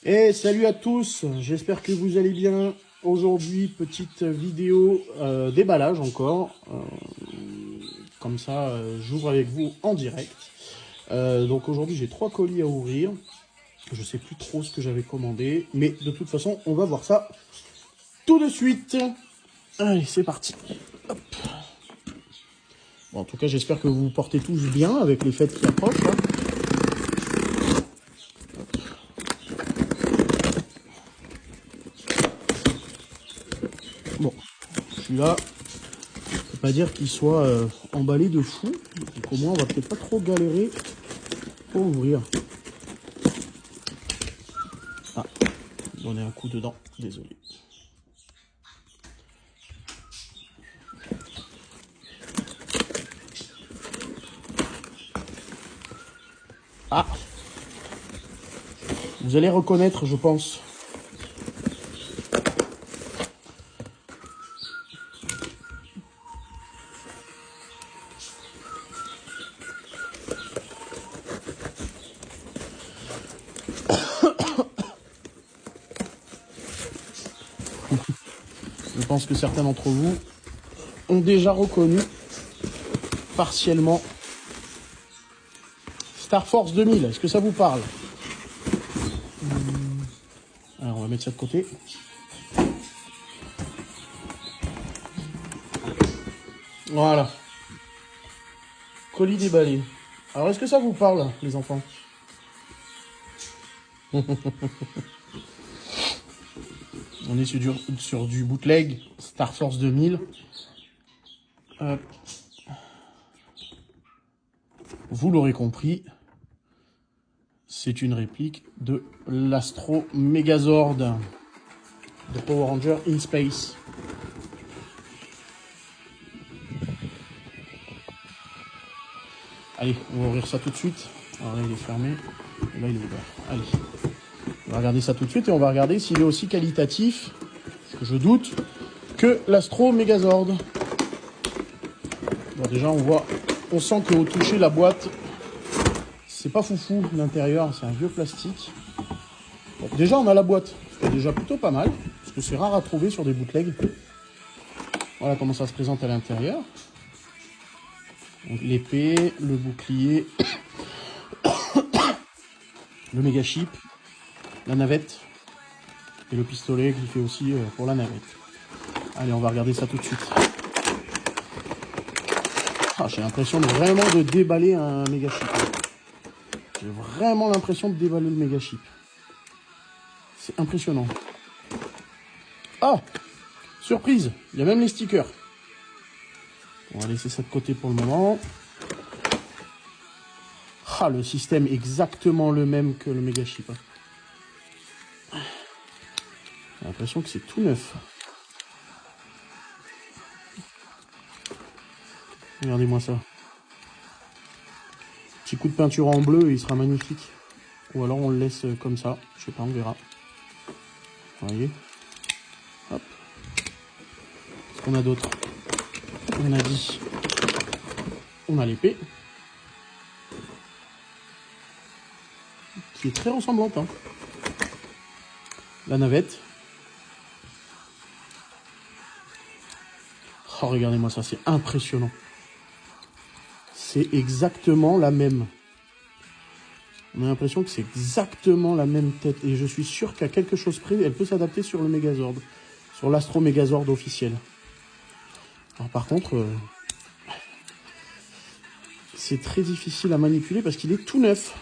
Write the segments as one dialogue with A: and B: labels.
A: Et salut à tous, j'espère que vous allez bien. Aujourd'hui, petite vidéo déballage encore. Comme ça, j'ouvre avec vous en direct. Donc aujourd'hui, j'ai 3 colis à ouvrir. Je sais plus trop ce que j'avais commandé. Mais de toute façon, on va voir ça tout de suite. Allez, c'est parti. Hop. Bon, en tout cas, j'espère que vous vous portez tous bien avec les fêtes qui approchent. Hein. Bon, celui-là, je peux pas dire qu'il soit emballé de fou. Donc au moins, on va peut-être pas trop galérer pour ouvrir. Ah, donner un coup dedans, désolé. Ah, vous allez reconnaître, je pense. Je pense que certains d'entre vous ont déjà reconnu partiellement Star Force 2000. Est-ce que ça vous parle? Alors, on va mettre ça de côté. Voilà. Colis déballé. Alors, est-ce que ça vous parle, les enfants? On est sur du bootleg Star Force 2000. Vous l'aurez compris, c'est une réplique de l'Astro Megazord de Power Ranger in Space. Allez, on va ouvrir ça tout de suite. Alors là, il est fermé. Et là, il est ouvert. Allez. On va regarder ça tout de suite et on va regarder s'il est aussi qualitatif, parce que je doute, que l'Astro Megazord. Bon, déjà, on sent qu'au toucher la boîte, c'est pas foufou l'intérieur, c'est un vieux plastique. Bon, déjà, on a la boîte, ce qui est déjà plutôt pas mal, parce que c'est rare à trouver sur des bootlegs. Voilà comment ça se présente à l'intérieur. L'épée, le bouclier, le méga chip, la navette et le pistolet griffé aussi pour la navette. Allez, on va regarder ça tout de suite. Ah, j'ai l'impression vraiment de déballer un méga chip. J'ai vraiment l'impression de déballer le méga chip. C'est impressionnant. Ah, surprise, il y a même les stickers. On va laisser ça de côté pour le moment. Ah, le système est exactement le même que le méga chip. J'ai l'impression que c'est tout neuf. Regardez-moi ça. Petit coup de peinture en bleu et il sera magnifique. Ou alors on le laisse comme ça. Je sais pas, on verra. Vous voyez. Hop. Qu'est-ce qu'on a d'autre? On a dit. On a l'épée. Qui est très ressemblante. Hein. La navette. Oh, regardez-moi ça, c'est impressionnant. C'est exactement la même. On a l'impression que c'est exactement la même tête. Et je suis sûr qu'à quelque chose près, elle peut s'adapter sur le Megazord. Sur l'Astro Megazord officiel. Alors par contre, c'est très difficile à manipuler parce qu'il est tout neuf.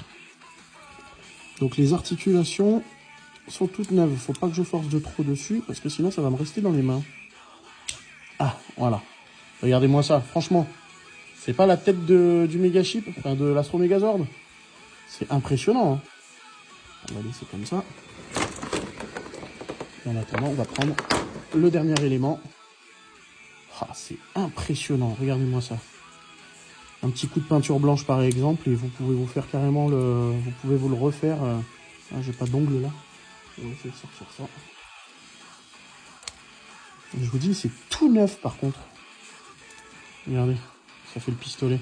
A: Donc les articulations sont toutes neuves. Il ne faut pas que je force de trop dessus parce que sinon ça va me rester dans les mains. Ah, voilà. Regardez-moi ça, franchement. C'est pas la tête du méga chip, enfin de l'Astro Megazord. C'est impressionnant. Hein. On va laisser comme ça. Et en attendant, on va prendre le dernier élément. Ah, c'est impressionnant, regardez-moi ça. Un petit coup de peinture blanche par exemple, et vous pouvez vous faire carrément le... Vous pouvez vous le refaire. Ah, j'ai pas d'ongle là. On va essayer de sortir ça. Je vous dis, c'est tout neuf par contre. Regardez, ça fait le pistolet.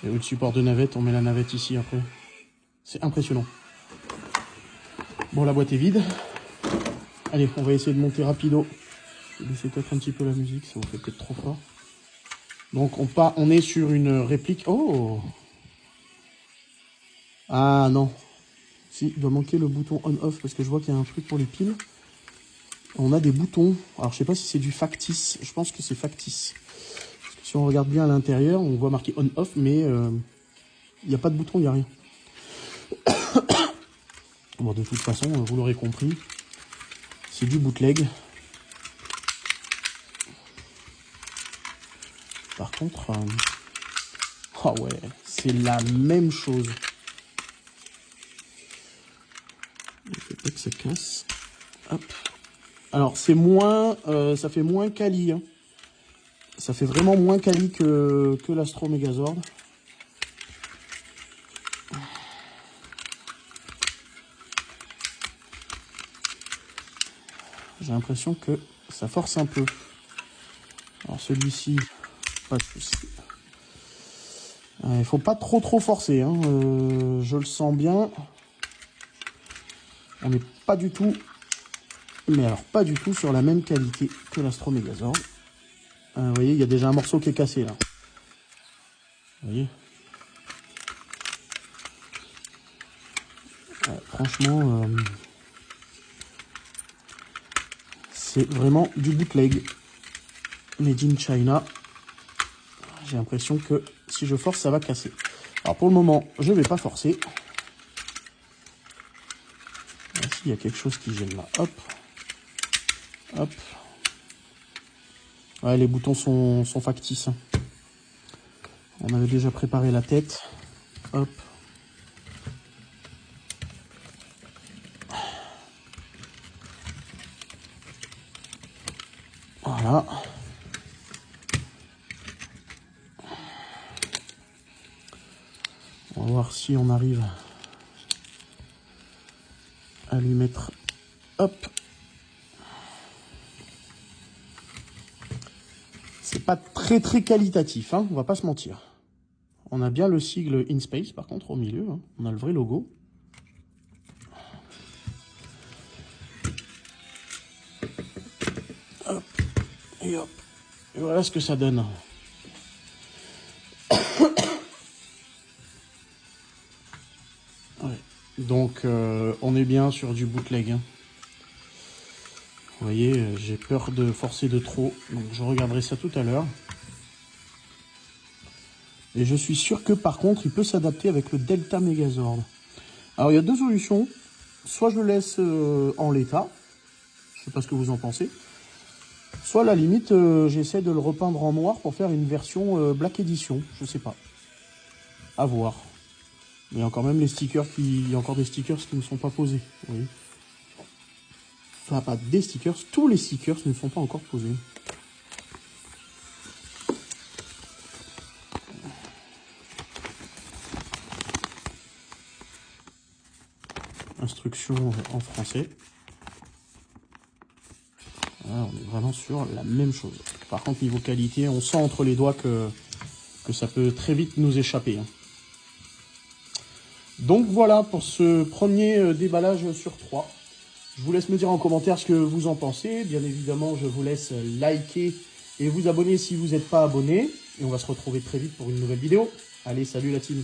A: Et au support de navette, on met la navette ici après. C'est impressionnant. Bon, la boîte est vide. Allez, on va essayer de monter rapido. Je vais baisser peut-être un petit peu la musique, ça vous fait peut-être trop fort. Donc on est sur une réplique. Oh! Ah non. Si, il doit manquer le bouton on-off parce que je vois qu'il y a un truc pour les piles. On a des boutons. Alors je sais pas si c'est du factice. Je pense que c'est factice. Parce que si on regarde bien à l'intérieur, on voit marqué on-off, mais il n'y a pas de bouton, il n'y a rien. Bon, de toute façon, vous l'aurez compris, c'est du bootleg. Par contre, ah ouais, c'est la même chose. Il faut pas que ça casse. Hop. Alors, c'est moins, ça fait moins quali. Hein. Ça fait vraiment moins quali que l'Astro Megazord. J'ai l'impression que ça force un peu. Alors celui-ci, pas de souci. Il faut pas trop forcer. Hein. Je le sens bien. On n'est pas du tout, mais alors pas du tout sur la même qualité que l'Astro Megazord. Vous voyez, il y a déjà un morceau qui est cassé là. Vous voyez. Franchement, c'est vraiment du bootleg. Made in China. J'ai l'impression que si je force, ça va casser. Alors pour le moment, je ne vais pas forcer. S'il y a quelque chose qui gêne là. Hop. Hop. Ouais, les boutons sont factices. On avait déjà préparé la tête. Hop. Voilà. On va voir si on arrive à lui mettre. Hop. C'est pas très qualitatif, hein, on va pas se mentir. On a bien le sigle InSpace par contre au milieu, hein. On a le vrai logo. Hop, et hop. Et voilà ce que ça donne. Ouais. Donc on est bien sur du bootleg. Hein. Vous voyez, j'ai peur de forcer de trop, donc je regarderai ça tout à l'heure. Et je suis sûr que par contre, il peut s'adapter avec le Delta Megazord. Alors il y a deux solutions. Soit je le laisse en l'état, je sais pas ce que vous en pensez. Soit à la limite, j'essaie de le repeindre en noir pour faire une version Black Edition, je sais pas. À voir. Mais il y a quand même les stickers il y a encore des stickers qui ne sont pas posés. Vous voyez. Enfin, pas des stickers, tous les stickers ne sont pas encore posés. Instruction en français. Voilà, on est vraiment sur la même chose. Par contre, niveau qualité, on sent entre les doigts que ça peut très vite nous échapper. Hein. Donc voilà pour ce premier déballage sur 3. Je vous laisse me dire en commentaire ce que vous en pensez. Bien évidemment, je vous laisse liker et vous abonner si vous n'êtes pas abonné. Et on va se retrouver très vite pour une nouvelle vidéo. Allez, salut la team!